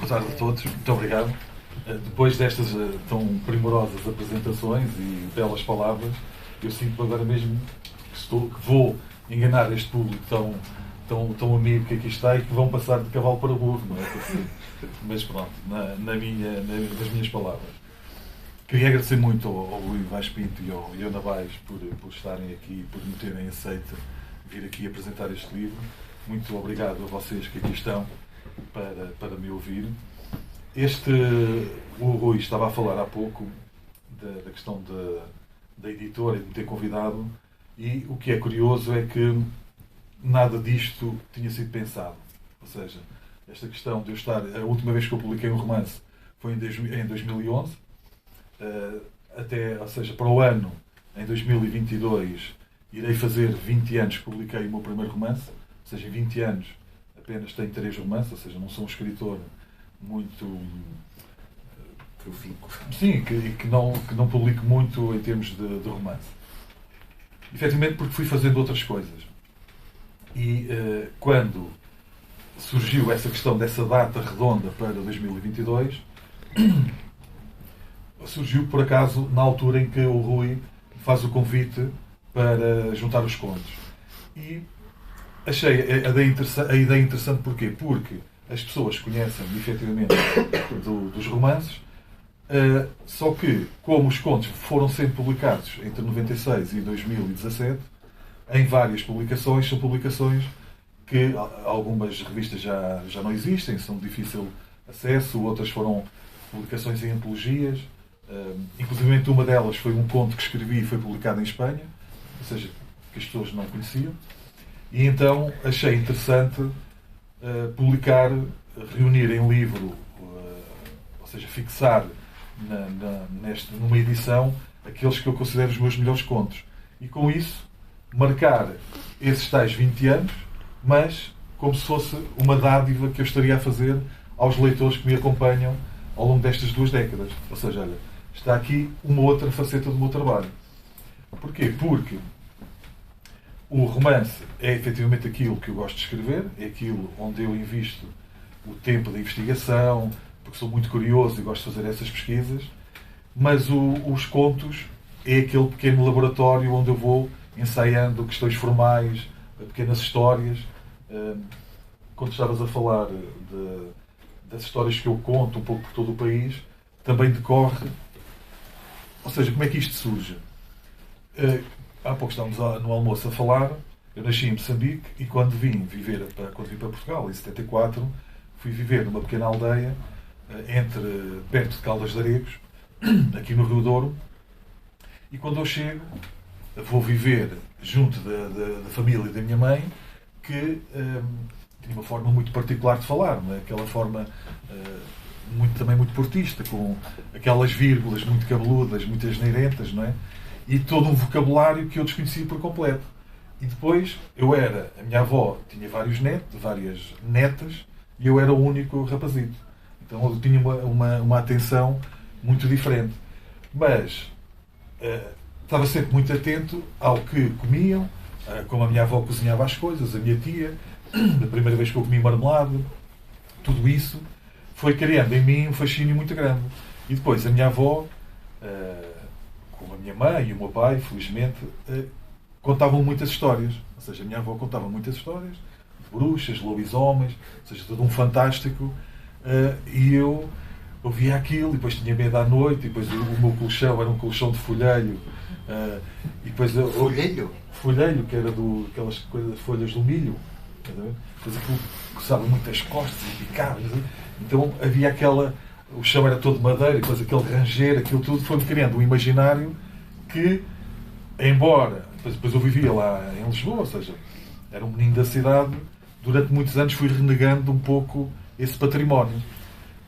Boa tarde a todos, muito obrigado. Depois destas tão primorosas apresentações e belas palavras, eu sinto agora mesmo que vou enganar este público tão amigo que aqui está e que vão passar de cavalo para burro, não é? Mas pronto, nas minhas palavras. Queria agradecer muito ao Rui Vaz Pinto e ao Ana Baes por estarem aqui, por me terem aceito vir aqui apresentar este livro. Muito obrigado a vocês que aqui estão para me ouvir. O Rui estava a falar há pouco da questão da editora e de me ter convidado, e o que é curioso é que nada disto tinha sido pensado. Ou seja, esta questão de eu estar... A última vez que eu publiquei um romance foi em 2011. Ou seja, para o ano, em 2022, irei fazer 20 anos que publiquei o meu primeiro romance. Ou seja, em 20 anos apenas tenho 3 romances, ou seja, não sou um escritor muito... Profico. Sim, que não publico muito em termos de romance. Efetivamente porque fui fazendo outras coisas. E quando surgiu essa questão dessa data redonda para 2022, surgiu por acaso na altura em que o Rui faz o convite para juntar os contos. E achei a ideia interessante porquê? Porque as pessoas conhecem efetivamente dos romances, só que, como os contos foram sendo publicados entre 96 e 2017, em várias publicações, são publicações que algumas revistas já não existem, são de difícil acesso, outras foram publicações em antologias, inclusive uma delas foi um conto que escrevi e foi publicado em Espanha, ou seja, que as pessoas não conheciam, e então achei interessante publicar, reunir em livro, ou seja, fixar numa edição aqueles que eu considero os meus melhores contos. E com isso, marcar esses tais 20 anos, mas como se fosse uma dádiva que eu estaria a fazer aos leitores que me acompanham ao longo destas 2 décadas. Ou seja, olha, está aqui uma outra faceta do meu trabalho. Porquê? Porque o romance é efetivamente aquilo que eu gosto de escrever, é aquilo onde eu invisto o tempo da investigação, porque sou muito curioso e gosto de fazer essas pesquisas, mas os contos é aquele pequeno laboratório onde eu vou ensaiando questões formais, pequenas histórias. Quando estavas a falar das histórias que eu conto um pouco por todo o país, também decorre... Ou seja, como é que isto surge? Há pouco estávamos no almoço a falar. Eu nasci em Moçambique e quando vim para Portugal, em 74, fui viver numa pequena aldeia perto de Caldas de Aregos, aqui no Rio Douro, e quando eu chego, vou viver junto da família da minha mãe, que tinha uma forma muito particular de falar, não é? Aquela forma também muito portista, com aquelas vírgulas muito cabeludas, muito asneirentas, não é? E todo um vocabulário que eu desconhecia por completo. E depois, a minha avó tinha várias netas, e eu era o único rapazito. Então eu tinha uma atenção muito diferente. Mas estava sempre muito atento ao que comiam, como a minha avó cozinhava as coisas, a minha tia, da primeira vez que eu comi marmelada, tudo isso foi criando em mim um fascínio muito grande. E depois a minha avó, como a minha mãe e o meu pai, felizmente, contavam muitas histórias. Ou seja, a minha avó contava muitas histórias de bruxas, lobisomens, ou seja, todo um fantástico. E eu ouvia aquilo, e depois tinha medo à noite, e depois o meu colchão era um colchão de folheiro. E depois folheiro, que era aquelas folhas do milho. Depois aquilo coçava muito as costas e picava. Então havia o chão era todo de madeira, e depois aquele ranger, aquilo tudo foi-me criando um imaginário que, embora depois eu vivia lá em Lisboa, ou seja, era um menino da cidade, durante muitos anos fui renegando um pouco esse património.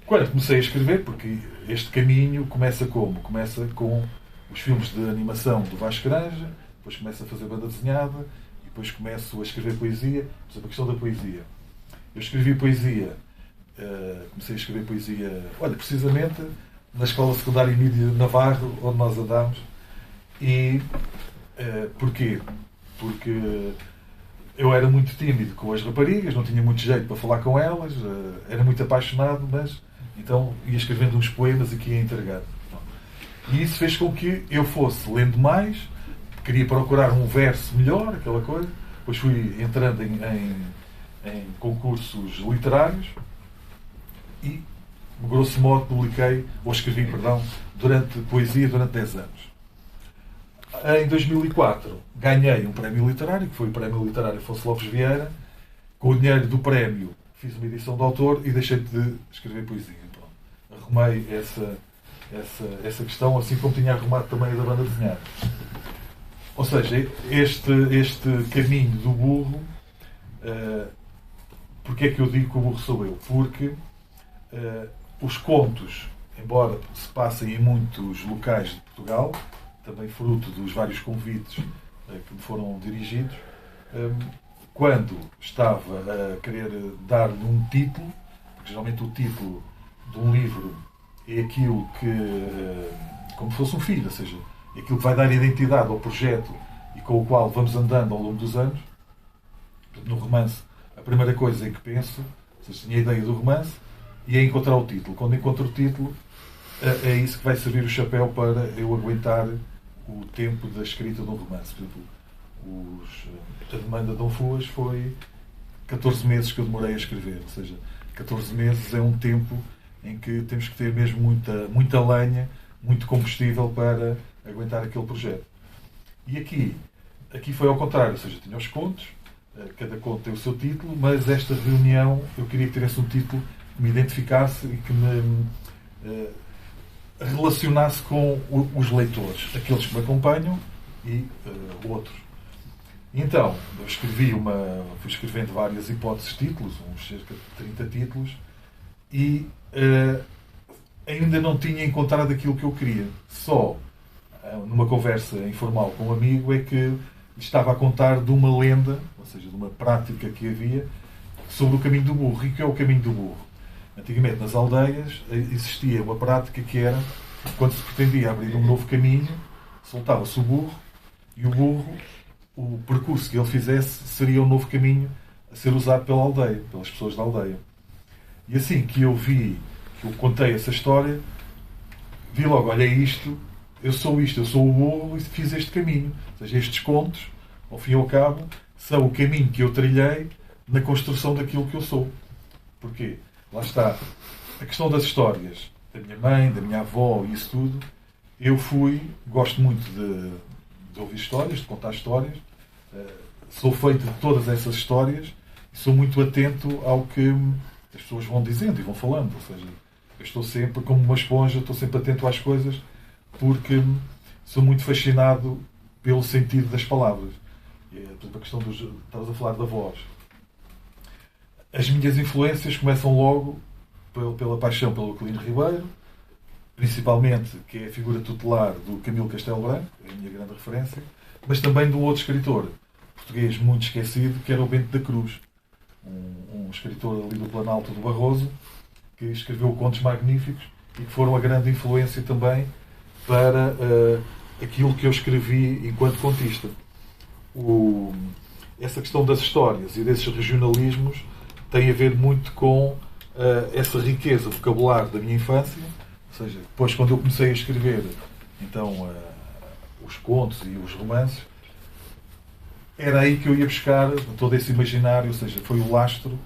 Quando comecei a escrever, porque este caminho começa como? Começa com os filmes de animação do Vasco Granja, depois começo a fazer banda desenhada, e depois começo a escrever poesia. Por exemplo, a questão da poesia. Eu escrevi poesia, comecei a escrever poesia, precisamente na Escola Secundária Emílio Navarro, onde nós andámos. E porquê? Porque eu era muito tímido com as raparigas, não tinha muito jeito para falar com elas, era muito apaixonado, mas então ia escrevendo uns poemas e que ia entregar. E isso fez com que eu fosse lendo mais, queria procurar um verso melhor, aquela coisa. Depois fui entrando em concursos literários e, grosso modo, escrevi, durante poesia durante 10 anos. Em 2004 ganhei um prémio literário, que foi o Prémio Literário Afonso Lopes Vieira. Com o dinheiro do prémio fiz uma edição de autor e deixei de escrever poesia. Pronto. Arrumei essa questão, assim como tinha arrumado também a da banda desenhada. Ou seja, este caminho do burro, porque é que eu digo que o burro sou eu? Porque os contos, embora se passem em muitos locais de Portugal, também fruto dos vários convites que me foram dirigidos, quando estava a querer dar-lhe um título, porque geralmente o título de um livro é aquilo que, como se fosse um filho, ou seja, é aquilo que vai dar identidade ao projeto e com o qual vamos andando ao longo dos anos. No romance, a primeira coisa em que penso, ou seja, tinha a ideia do romance e é encontrar o título. Quando encontro o título, é isso que vai servir o chapéu para eu aguentar o tempo da escrita de um romance. Por exemplo, a Demanda de Dom Fuas foi 14 meses que eu demorei a escrever. Ou seja, 14 meses é um tempo em que temos que ter mesmo muita lenha, muito combustível para aguentar aquele projeto. E aqui foi ao contrário. Ou seja, tinha os contos, cada conto tem o seu título, mas esta reunião eu queria que tivesse um título que me identificasse e que me relacionasse com os leitores, aqueles que me acompanham e outros. Então, eu fui escrevendo várias hipóteses de títulos, uns cerca de 30 títulos, e ainda não tinha encontrado aquilo que eu queria. Só numa conversa informal com um amigo é que estava a contar de uma lenda, ou seja, de uma prática que havia sobre o caminho do burro. E o que é o caminho do burro? Antigamente, nas aldeias, existia uma prática que era, quando se pretendia abrir um novo caminho, soltava-se o burro, e o burro, o percurso que ele fizesse, seria um novo caminho a ser usado pela aldeia, pelas pessoas da aldeia. E assim que eu contei essa história, vi logo, olha isto, eu sou o burro e fiz este caminho. Ou seja, estes contos, ao fim e ao cabo, são o caminho que eu trilhei na construção daquilo que eu sou. Porquê? Lá está. A questão das histórias da minha mãe, da minha avó e isso tudo, gosto muito de ouvir histórias, de contar histórias, sou feito de todas essas histórias e sou muito atento ao que as pessoas vão dizendo e vão falando. Ou seja, eu estou sempre, como uma esponja, estou sempre atento às coisas porque sou muito fascinado pelo sentido das palavras. Por exemplo, a questão estavas a falar da voz. As minhas influências começam logo pela paixão pelo Aquilino Ribeiro, principalmente, que é a figura tutelar do Camilo Castelo Branco, é a minha grande referência, mas também de um outro escritor português muito esquecido, que era o Bento da Cruz, um escritor ali do Planalto do Barroso, que escreveu contos magníficos e que foram a grande influência também para aquilo que eu escrevi enquanto contista. Essa questão das histórias e desses regionalismos tem a ver muito com essa riqueza vocabular da minha infância. Ou seja, depois quando eu comecei a escrever então os contos e os romances, era aí que eu ia buscar todo esse imaginário, ou seja, foi o lastro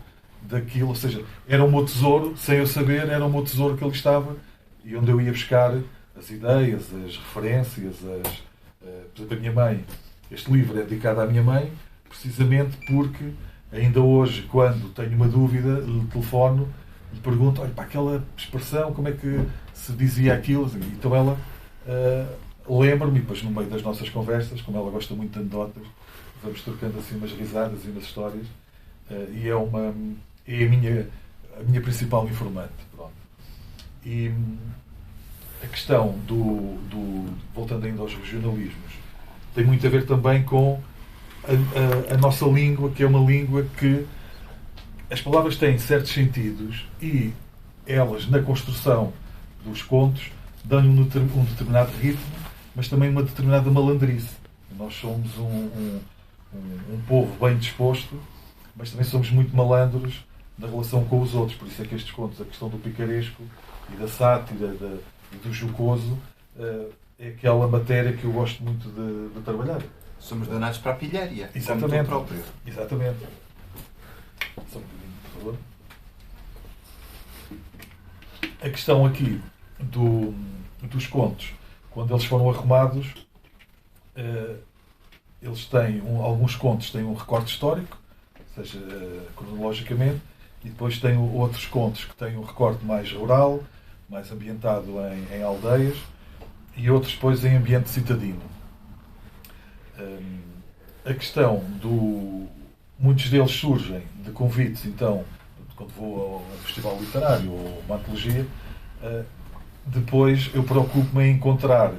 daquilo, ou seja, era o meu tesouro, sem eu saber, era o meu tesouro que ali estava e onde eu ia buscar as ideias, as referências, por exemplo, a minha mãe. Este livro é dedicado à minha mãe, precisamente porque ainda hoje, quando tenho uma dúvida, lhe telefono, lhe pergunto, olha, para aquela expressão, como é que se dizia aquilo? Então ela lembra-me, e depois no meio das nossas conversas, como ela gosta muito de anedotas, vamos trocando assim umas risadas e umas histórias, e é a minha principal informante. Pronto. E a questão voltando ainda aos regionalismos, tem muito a ver também com a nossa língua, que é uma língua que as palavras têm certos sentidos e elas, na construção dos contos, dão-lhe um determinado ritmo, mas também uma determinada malandrice. Nós somos um povo bem disposto, mas também somos muito malandros na relação com os outros. Por isso é que estes contos, a questão do picaresco e da sátira e do jocoso, é aquela matéria que eu gosto muito de trabalhar. Somos danados para a pilharia. Exatamente. Como tu próprio. Exatamente. Só um bocadinho, por favor. A questão aqui dos contos, quando eles foram arrumados, eles têm alguns contos têm um recorte histórico, ou seja, cronologicamente, e depois têm outros contos que têm um recorte mais rural, mais ambientado em aldeias, e outros depois em ambiente citadino. A questão muitos deles surgem de convites, então, quando vou a um festival literário ou uma antologia, depois eu preocupo-me em encontrar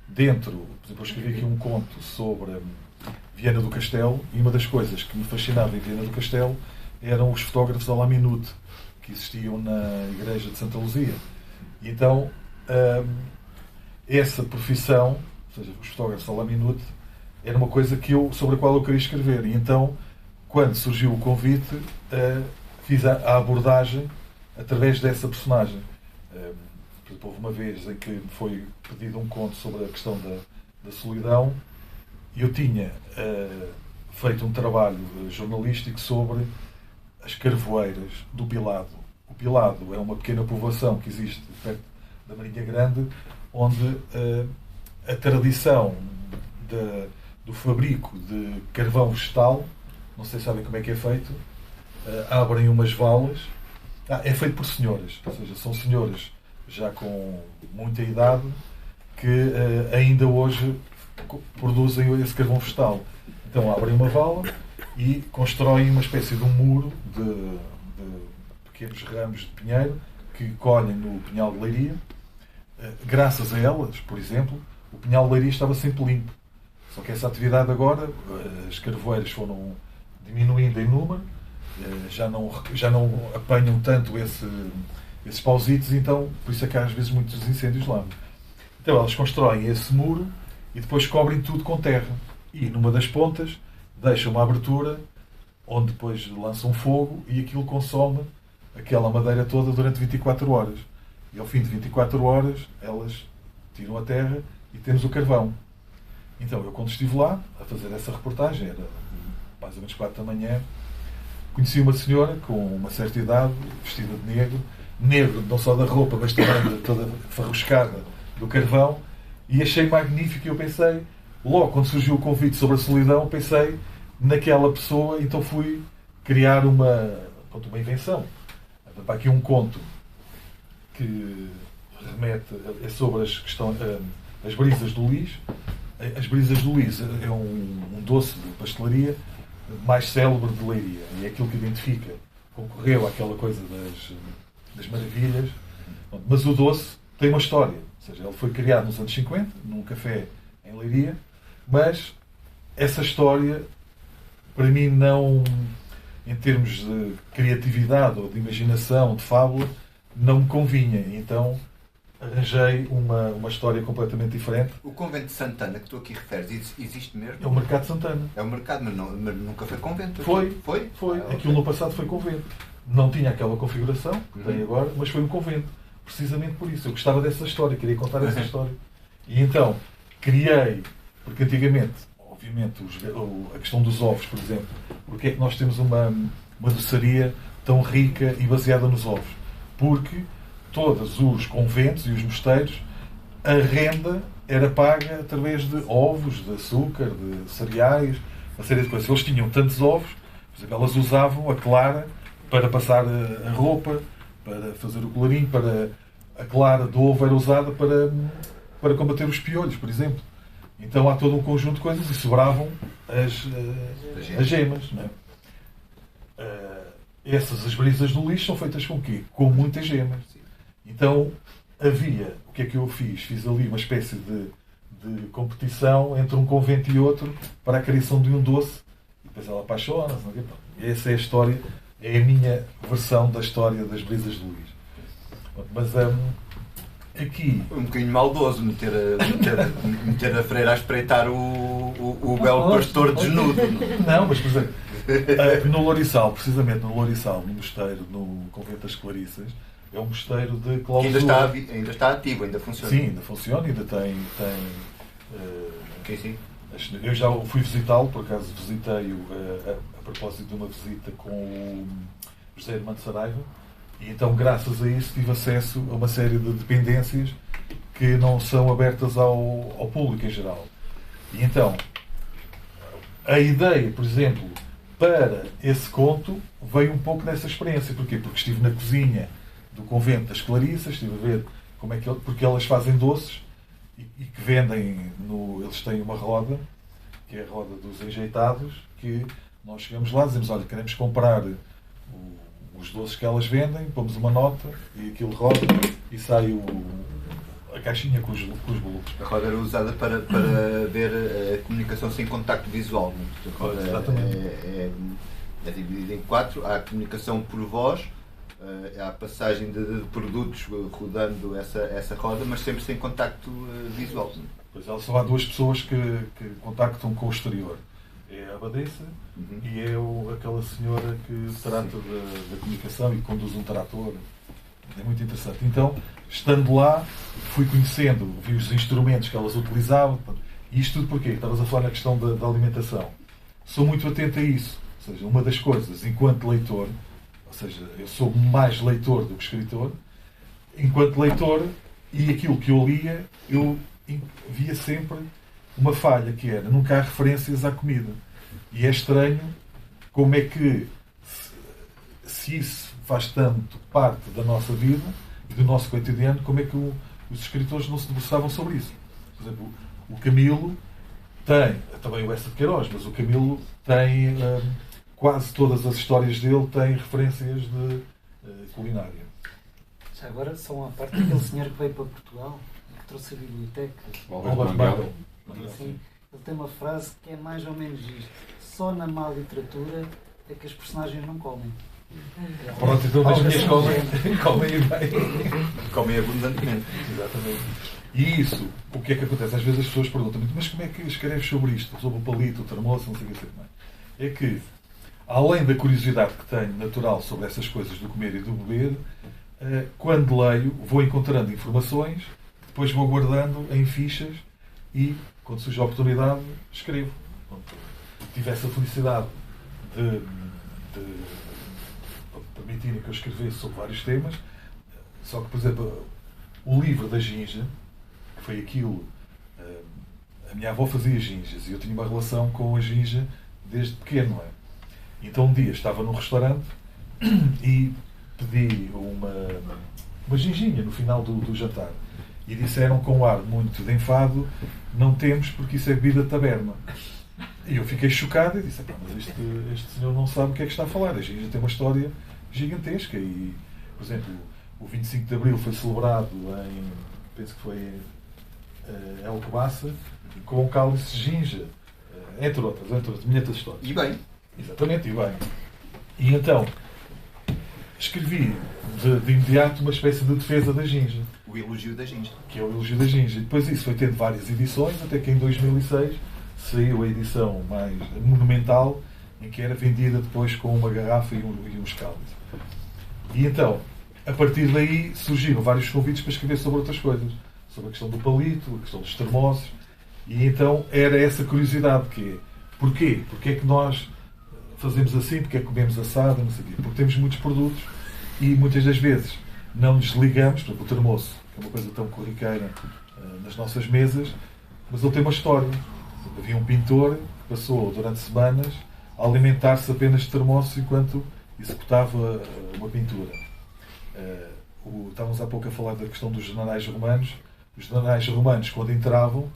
dentro, por exemplo, eu escrevi aqui um conto sobre Viana do Castelo, e uma das coisas que me fascinava em Viana do Castelo eram os fotógrafos à la minute que existiam na igreja de Santa Luzia. E então, essa profissão, ou seja, os fotógrafos à la minute, era uma coisa sobre a qual eu queria escrever. E então, quando surgiu o convite, fiz a abordagem através dessa personagem. Por exemplo, houve uma vez em que me foi pedido um conto sobre a questão da solidão, e eu tinha feito um trabalho jornalístico sobre as carvoeiras do Pilado. O Pilado é uma pequena povoação que existe perto da Marinha Grande, onde a tradição do fabrico de carvão vegetal, não sei se sabem como é que é feito, abrem umas valas. É feito por senhoras, ou seja, são senhoras já com muita idade que ainda hoje produzem esse carvão vegetal. Então abrem uma vala e constroem uma espécie de um muro de pequenos ramos de pinheiro que colhem no Pinhal de Leiria. Graças a elas, por exemplo, o Pinhal de Leiria estava sempre limpo. Só que essa atividade agora, as carvoeiras foram diminuindo em número, já não apanham tanto esses pausitos, então por isso é que há às vezes muitos incêndios lá. Então elas constroem esse muro e depois cobrem tudo com terra. E numa das pontas deixam uma abertura onde depois lançam fogo e aquilo consome aquela madeira toda durante 24 horas. E ao fim de 24 horas elas tiram a terra e temos o carvão. Então eu, quando estive lá a fazer essa reportagem, era mais ou menos 4 da manhã, conheci uma senhora com uma certa idade, vestida de negro não só da roupa, mas também toda farruscada do carvão, e achei magnífico. E eu pensei, logo quando surgiu o convite sobre a solidão, pensei naquela pessoa, então fui criar uma invenção. Para aqui um conto que remete, é sobre as brisas do Lis. As brisas do Lis é um doce de pastelaria mais célebre de Leiria, e é aquilo que identifica, concorreu àquela coisa das maravilhas, mas o doce tem uma história, ou seja, ele foi criado nos anos 50, num café em Leiria, mas essa história, para mim, não, em termos de criatividade ou de imaginação, de fábula, não me convinha, então arranjei uma história completamente diferente. O convento de Santana, que tu aqui referes, existe mesmo? É o Mercado de Santana. É o mercado, mas nunca foi convento. Foi. Ah, Aquilo no passado foi convento. Não tinha aquela configuração que tem agora, mas foi um convento. Precisamente por isso. Eu gostava dessa história, queria contar essa história. E então, criei, porque antigamente, obviamente, a questão dos ovos, por exemplo, porque é que nós temos uma doçaria tão rica e baseada nos ovos? Porque todos os conventos e os mosteiros, a renda era paga através de ovos, de açúcar, de cereais, uma série de coisas. Eles tinham tantos ovos, por exemplo, elas usavam a clara para passar a roupa, para fazer o colarinho, a clara do ovo era usada para combater os piolhos, por exemplo. Então há todo um conjunto de coisas e sobravam as gemas. Não é? As brisas do lixo são feitas com o quê? Com muitas gemas. Então havia, o que é que eu fiz? Fiz ali uma espécie de competição entre um convento e outro para a criação de um doce. E depois ela apaixona-se. Essa é a história, é a minha versão da história das brisas de Luís. Mas aqui... Um bocadinho maldoso meter a freira a espreitar o belo pastor desnudo. Não, mas por exemplo, no Lourissal, precisamente no Lourissal, no mosteiro, no Convento das Clarissas, é um mosteiro de clausura. Ainda está ativo, ainda funciona. Sim, ainda funciona, ainda tem sim. Eu já fui visitá-lo, por acaso visitei-o a propósito de uma visita com o José Armando Saraiva, e então graças a isso tive acesso a uma série de dependências que não são abertas ao público em geral. E então, a ideia, por exemplo, para esse conto veio um pouco nessa experiência. Porquê? Porque estive na cozinha do Convento das Clarissas, estive a ver como é que porque elas fazem doces e que vendem eles têm uma roda, que é a roda dos enjeitados, que nós chegamos lá e dizemos, olha, queremos comprar os doces que elas vendem, pomos uma nota e aquilo roda e sai a caixinha com os bolos. A roda era usada para ver a comunicação sem contacto visual. Exatamente. É dividida em 4. Há a comunicação por voz, há a passagem de produtos rodando essa roda, mas sempre sem contacto visual. Pois só há 2 pessoas que contactam com o exterior. É a abadesa e é aquela senhora que trata da comunicação e conduz um trator. É muito interessante. Então, estando lá, fui conhecendo, vi os instrumentos que elas utilizavam. E isto tudo porquê? Estavas a falar na questão da alimentação. Sou muito atento a isso. Ou seja, uma das coisas, enquanto leitor, ou seja, eu sou mais leitor do que escritor, enquanto leitor, e aquilo que eu lia, eu via sempre uma falha, que era, nunca há referências à comida. E é estranho como é que, se isso faz tanto parte da nossa vida e do nosso cotidiano, como é que os escritores não se debruçavam sobre isso. Por exemplo, o Camilo tem, também o Essa de Queiroz, mas o Camilo tem, quase todas as histórias dele têm referências de culinária. Já agora, só uma parte daquele senhor que veio para Portugal e que trouxe a biblioteca. Albert Mangel. Assim, ele tem uma frase que é mais ou menos isto: só na má literatura é que as personagens não comem. Pronto, então as minhas comem bem. Comem abundantemente. Exatamente. E isso, o que é que acontece? Às vezes as pessoas perguntam-me, mas como é que escreves sobre isto? Sobre o palito, o termoço, não sei o que mais. É que, além da curiosidade que tenho natural sobre essas coisas do comer e do beber, quando leio, vou encontrando informações, depois vou guardando em fichas e, quando surge a oportunidade, escrevo. Pronto, tive essa felicidade de permitirem que eu escrevesse sobre vários temas. Só que, por exemplo, o livro da ginja, que foi aquilo... A minha avó fazia ginjas e eu tinha uma relação com a ginja desde pequeno. Não é? Então um dia estava num restaurante e pedi uma ginginha no final do jantar. E disseram com um ar muito de enfado, não temos porque isso é bebida de taberna. E eu fiquei chocado e disse, mas este senhor não sabe o que é que está a falar. A ginja tem uma história gigantesca e, por exemplo, o 25 de Abril foi celebrado penso que foi em Alcobaça, com o cálice de ginja, entre outras, milhetas de histórias. E bem. Exatamente, e bem. E então, escrevi de imediato uma espécie de defesa da ginja. O elogio da ginja. Que é o elogio da ginja. E depois isso foi tendo várias edições, até que em 2006 saiu a edição mais monumental, em que era vendida depois com uma garrafa e uns cálices. E então, a partir daí surgiram vários convites para escrever sobre outras coisas. Sobre a questão do palito, a questão dos termossos. E então era essa curiosidade que é, porquê? Porquê é que nós fazemos assim? Porquê é que comemos assado? Não sei o quê. Porque temos muitos produtos e muitas das vezes não nos ligamos, por exemplo, o termoço, que é uma coisa tão corriqueira nas nossas mesas, mas ele tem uma história. Havia um pintor que passou durante semanas a alimentar-se apenas de termoços enquanto executava uma pintura. Estávamos há pouco a falar da questão dos generais romanos. Os generais romanos, quando entravam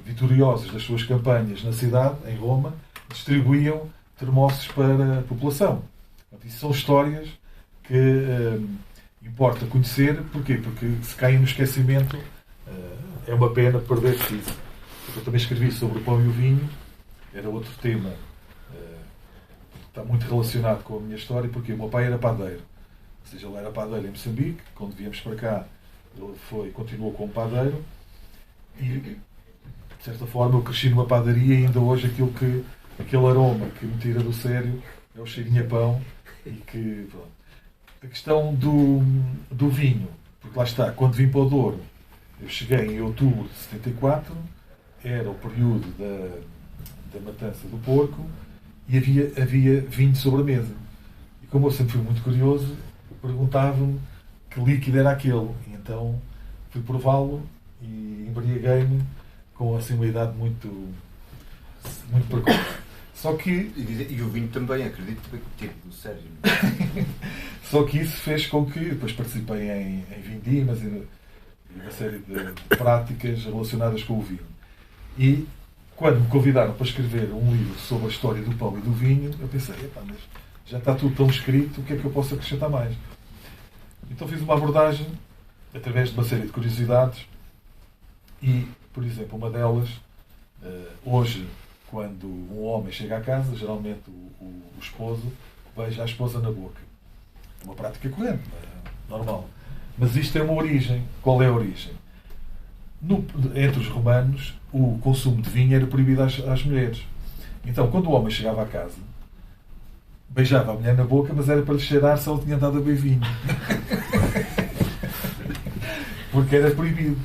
vitoriosos das suas campanhas na cidade, em Roma, distribuíam termossos para a população. Portanto, isso são histórias que importa conhecer. Porquê? Porque se caem no esquecimento é uma pena perder-se isso. Eu também escrevi sobre o pão e o vinho, era outro tema está muito relacionado com a minha história, porque o meu pai era padeiro. Ou seja, ele era padeiro em Moçambique. Quando viemos para cá, Ele continuou como padeiro e, de certa forma, eu cresci numa padaria e ainda hoje aquele aroma que me tira do sério é o cheirinho a pão. E que, pronto. A questão do vinho, porque lá está, quando vim para o Douro, eu cheguei em outubro de 74, era o período da matança do porco e havia vinho sobre a mesa. E como eu sempre fui muito curioso, perguntava-me que líquido era aquele. E então fui prová-lo e embriaguei-me com assim, uma idade muito precoce. Só que... E o vinho também, acredito que tipo do Sérgio. Só que isso fez com que depois participei em vindimas e uma série de práticas relacionadas com o vinho. E quando me convidaram para escrever um livro sobre a história do pão e do vinho, eu pensei, mas já está tudo tão escrito, o que é que eu posso acrescentar mais? Então fiz uma abordagem através de uma série de curiosidades e, por exemplo, uma delas, hoje, quando um homem chega à casa, geralmente o esposo beija a esposa na boca. É uma prática corrente, normal. Mas isto tem uma origem. Qual é a origem? Entre os romanos, o consumo de vinho era proibido às mulheres. Então, quando o homem chegava à casa, beijava a mulher na boca, mas era para lhe cheirar se ela tinha dado a beber vinho. Porque era proibido.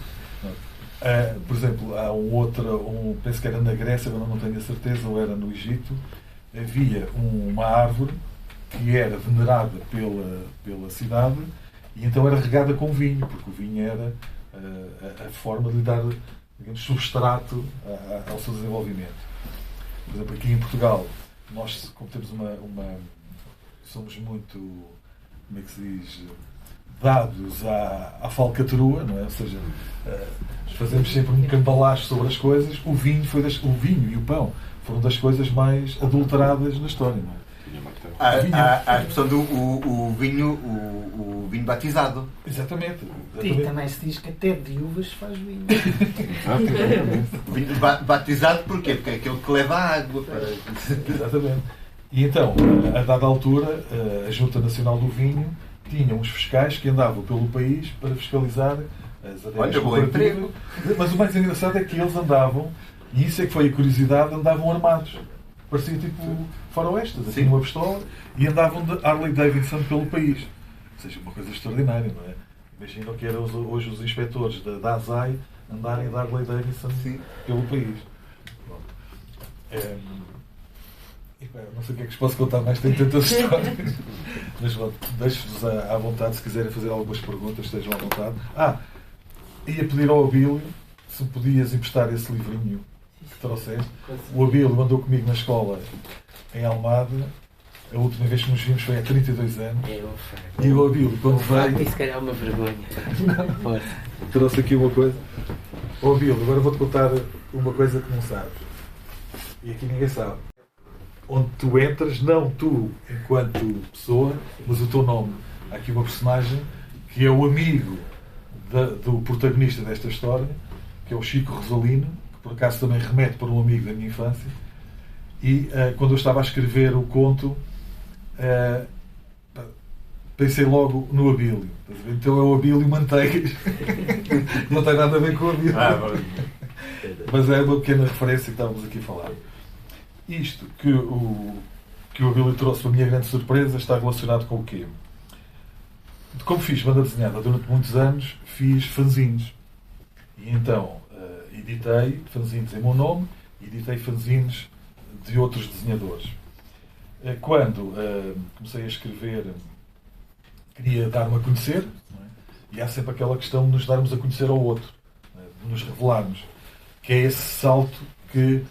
Por exemplo, há penso que era na Grécia, agora não tenho a certeza, ou era no Egito, havia uma árvore que era venerada pela cidade e então era regada com vinho, porque o vinho era a forma de lhe dar, digamos, substrato ao seu desenvolvimento. Por exemplo, aqui em Portugal, nós, como temos somos muito, como é que se diz, dados à falcatrua, não é? Ou seja, fazemos sempre um cambalacho sobre as coisas. O vinho e o pão foram das coisas mais adulteradas na história, não é? A expressão do vinho batizado. Exatamente. E também se diz que até de uvas faz vinho. O vinho batizado porquê? Porque é aquele que leva água para... Exatamente. E então, a dada altura, a Junta Nacional do Vinho tinha uns fiscais que andavam pelo país para fiscalizar as adegas cooperativas. Mas o mais engraçado é que eles andavam, e isso é que foi a curiosidade, andavam armados. Parecia tipo faroestas, assim, uma pistola, e andavam de Harley Davidson pelo país. Ou seja, uma coisa extraordinária, não é? Imaginam que eram hoje os inspectores da ASAI andarem de Harley Davidson pelo país. Não sei o que é que vos posso contar mais, tenho tantas histórias. Mas deixo-vos à vontade, se quiserem fazer algumas perguntas, estejam à vontade. Ia pedir ao Abílio se me podias emprestar esse livrinho que trouxeste. O Abílio mandou comigo na escola em Almada. A última vez que nos vimos foi há 32 anos. E o Abílio, quando veio... Isso calhar é uma vergonha. Trouxe aqui uma coisa. Ó Abílio, agora vou-te contar uma coisa que não sabes. E aqui ninguém sabe. Onde tu entras, não tu enquanto pessoa, mas o teu nome. Há aqui uma personagem que é o amigo do protagonista desta história, que é o Chico Rosalino, que por acaso também remete para um amigo da minha infância. E quando eu estava a escrever o conto, pensei logo no Abílio. Então é o Abílio Manteigas. Não tem nada a ver com o Abílio. Mas é uma pequena referência que estávamos aqui a falar. Isto que o Abílio trouxe, para a minha grande surpresa, está relacionado com o quê? Como fiz banda desenhada durante muitos anos, fiz fanzines. E então editei fanzines em meu nome, editei fanzines de outros desenhadores. Quando comecei a escrever, queria dar-me a conhecer, não é? E há sempre aquela questão de nos darmos a conhecer ao outro, de nos revelarmos, que é esse salto que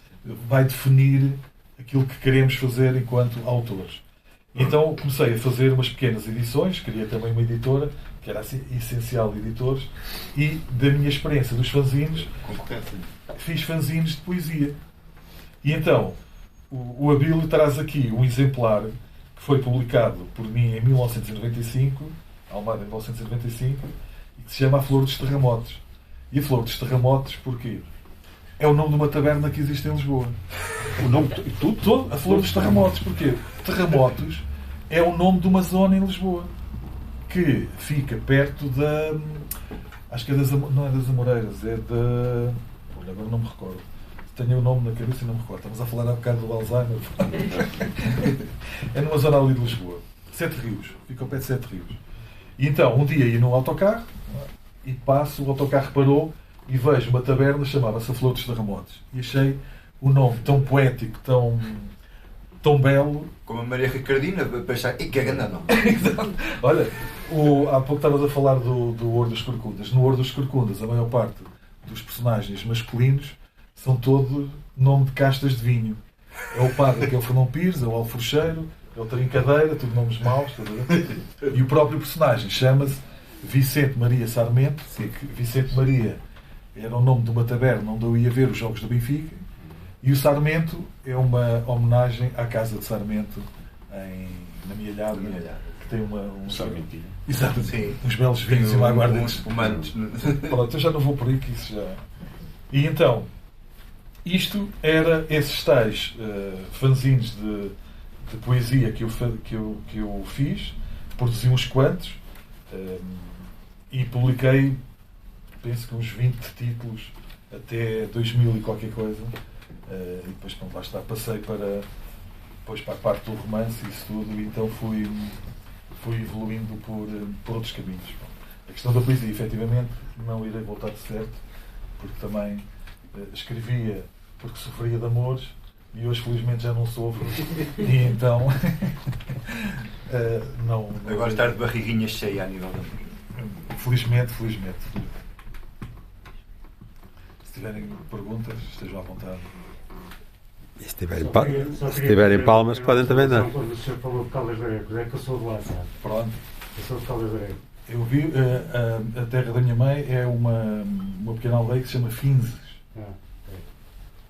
vai definir aquilo que queremos fazer enquanto autores. Então comecei a fazer umas pequenas edições, queria também uma editora, que era assim, Essencial Editores, e da minha experiência dos fanzines, fiz fanzines de poesia. E então, o Abílio traz aqui um exemplar que foi publicado por mim em 1995, Almada em 1995, e que se chama A Flor dos Terremotos. E a Flor dos Terremotos, porquê? É o nome de uma taberna que existe em Lisboa. O nome, a Flor dos Terremotos. Porquê? Terremotos é o nome de uma zona em Lisboa. que fica perto da... Acho que é não é das Amoreiras, é da... Olha, agora não me recordo. Tenho o nome na cabeça e não me recordo. Estamos a falar há bocado do Alzheimer. É numa zona ali de Lisboa. Sete Rios. Fica ao pé de Sete Rios. E então, um dia ia no autocarro e passo, o autocarro parou e vejo uma taberna, chamava-se a Flor dos Terremotos. E achei o nome tão poético, tão belo. Como a Maria Ricardina, para pensar, e que é grande não. Olha, há pouco estavas a falar do Ouro dos Corcundas. No Ouro dos Corcundas, a maior parte dos personagens masculinos são todos nome de castas de vinho. É o padre, que é o Fernão Pires, é o alforcheiro, é o Trincadeira, tudo nomes maus. E o próprio personagem chama-se Vicente Maria Sarmento, porque Vicente Maria era o nome de uma taberna onde eu ia ver os jogos do Benfica, e o Sarmento é uma homenagem à casa de Sarmento na Mialhada, que tem um Sarmentinho. Exato, Sim. uns belos vinhos e uma guarda uns espumantes. Pronto, eu já não vou por aí, que isso já... E então, isto era esses tais fanzines de poesia que eu fiz, produzi uns quantos, e publiquei, penso que uns 20 títulos até 2000 e qualquer coisa, e depois, pronto, lá está, passei para a parte do romance e isso tudo, e então fui evoluindo por outros caminhos. A questão da poesia, efetivamente, não irei voltar de certo, porque também escrevia porque sofria de amores, e hoje felizmente já não sofro, e então não. Agora estar de barriguinha cheia a nível de amor. Felizmente. Se tiverem perguntas, estejam à vontade. E se tiverem palmas, podem também dar. Quando o senhor falou de Caldas de Aregos, é que eu sou de lá, sabe? Pronto. Eu sou de Caldas de Aregos. Eu vi, a terra da minha mãe é uma pequena aldeia que se chama Finzes.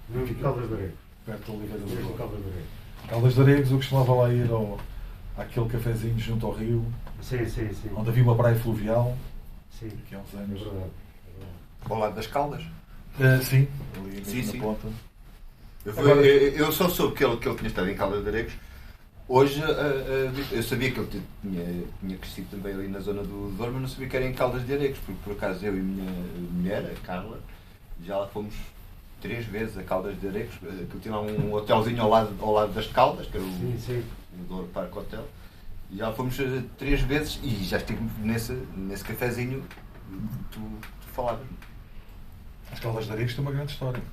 Não de Caldas de Aregos. Perto de Oliveira de Mesmo Douro. Caldas de Aregos. Caldas de Aregos, eu costumava lá ir àquele cafezinho junto ao rio, Sim. onde havia uma praia fluvial, Sim, aqui há uns é anos. verdade. Ao lado das Caldas. Sim, ali Sim, na sim. ponta. Eu só soube que ele tinha estado em Caldas de Aregos. Hoje eu sabia que ele tinha crescido também ali na zona do Douro, mas não sabia que era em Caldas de Aregos, porque por acaso eu e a minha mulher, a Carla, já lá fomos 3 vezes a Caldas de Aregos, que tinha lá um hotelzinho ao lado das Caldas, que era Sim. o Douro Parque Hotel, e já fomos 3 vezes e já estive nesse cafezinho que tu falavas. As Caldas de Aregos têm uma grande história.